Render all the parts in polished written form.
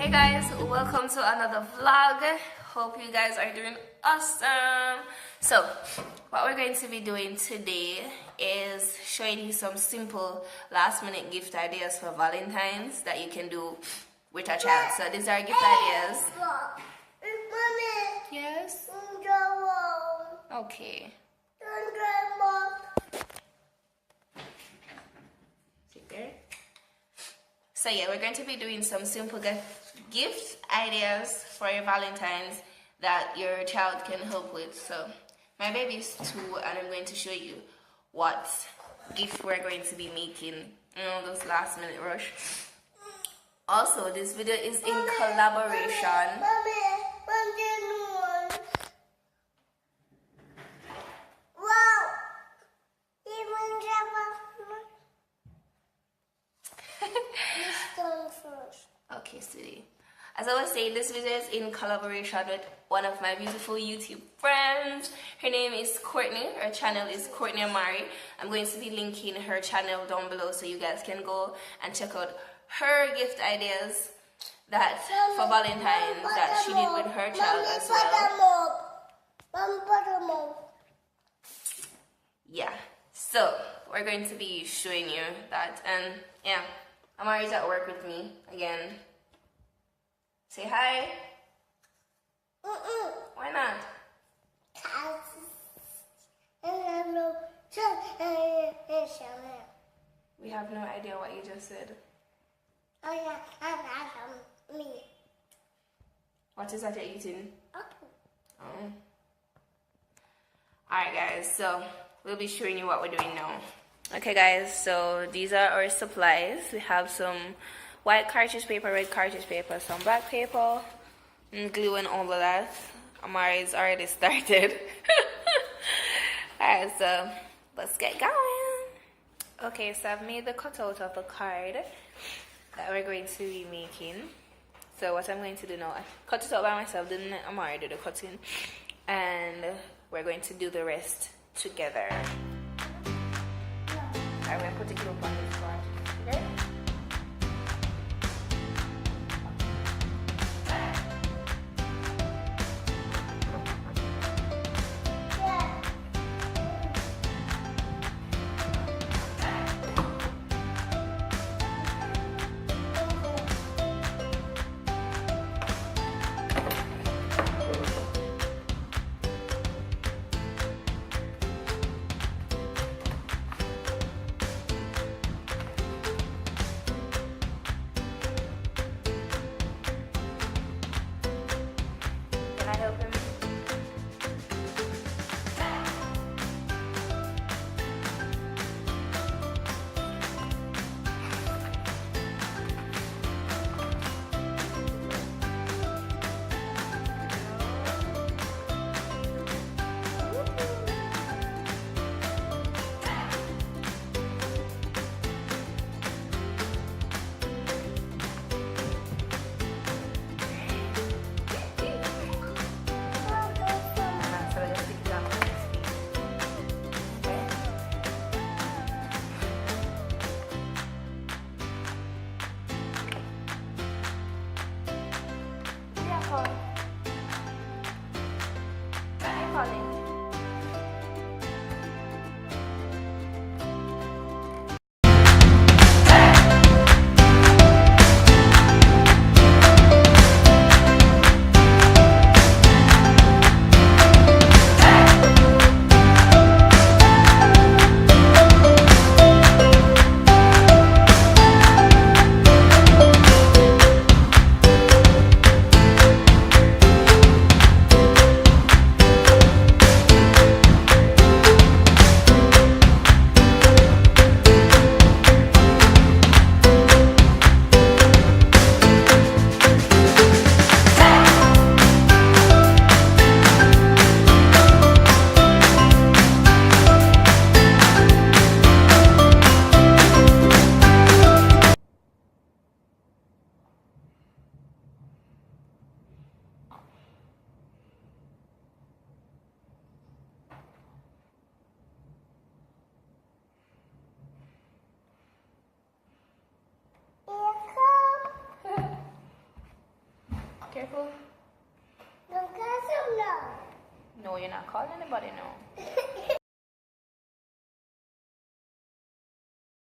Hey guys, welcome to another vlog. Hope you guys are doing awesome. So what we're going to be doing today is showing you some simple last minute gift ideas for Valentine's that you can do with a child. So these are gift ideas. Yes? Okay. Sit there. So yeah, we're going to be doing some simple gift ideas for your Valentine's that your child can help with. So my baby is 2 and I'm going to show you what gift we're going to be making. You know, those last minute rush. Also, this video is in collaboration. Okay, sweetie. As I was saying, this video is in collaboration with one of my beautiful YouTube friends. Her name is Courtney. Her channel is Courtney Amari. I'm going to be linking her channel down below so you guys can go and check out her gift ideas that for Valentine's that she did with her child as well. Yeah, so we're going to be showing you that, and yeah, Amari's at work with me again. Say hi. Why not? We have no idea what you just said. What is that you're eating? Oh. Alright guys, so we'll be showing you what we're doing now. Okay guys, so these are our supplies. We have some white cartridge paper, red cartridge paper, some black paper, and glue and all of that. Amari's already started. Alright, so let's get going. Okay, so I've made the cutout of the card that we're going to be making. So what I'm going to do now, I cut it out by myself, didn't Amari do the cutting, and we're going to do the rest together. I'm going to put the glue on this part. Okay? Careful. Don't call him no. No, you're not calling anybody, no.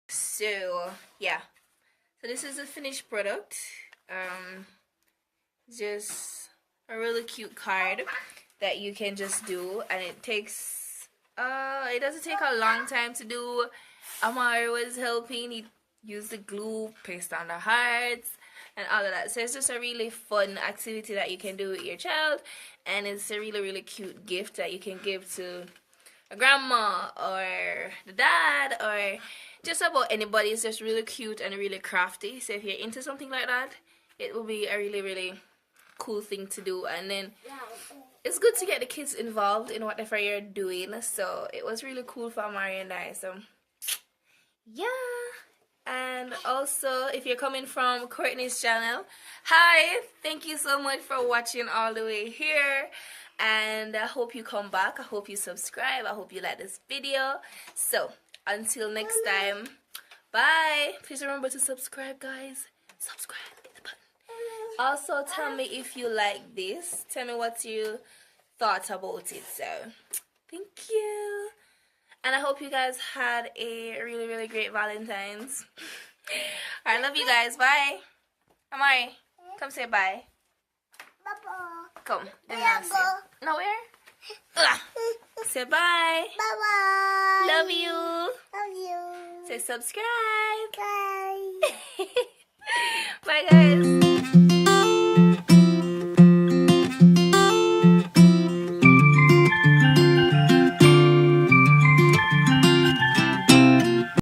So, yeah. So this is the finished product. Just a really cute card that you can just do, and it takes it doesn't take a long time to do. Amari was helping. He used the glue, paste on the hearts and all of that. So it's just a really fun activity that you can do with your child, and it's a really, really cute gift that you can give to a grandma or the dad or just about anybody. It's just really cute and really crafty. So if you're into something like that, it will be a really, really cool thing to do. And then it's good to get the kids involved in whatever you're doing. So it was really cool for Amari and I. So yeah. And also, if you're coming from Courtney's channel, hi, thank you so much for watching all the way here, and I hope you come back. I hope you subscribe. I hope you like this video. So until next time, bye. Please remember to subscribe, guys. Subscribe, hit the button. Also, tell me if you like this. Tell me what you thought about it. So thank you. And I hope you guys had a really, really great Valentine's. I love you guys. Bye. Amari, come say bye. Bye-bye. Come. No, where? Say bye. Bye-bye. Love you. Love you. Say subscribe. Bye. Bye, guys.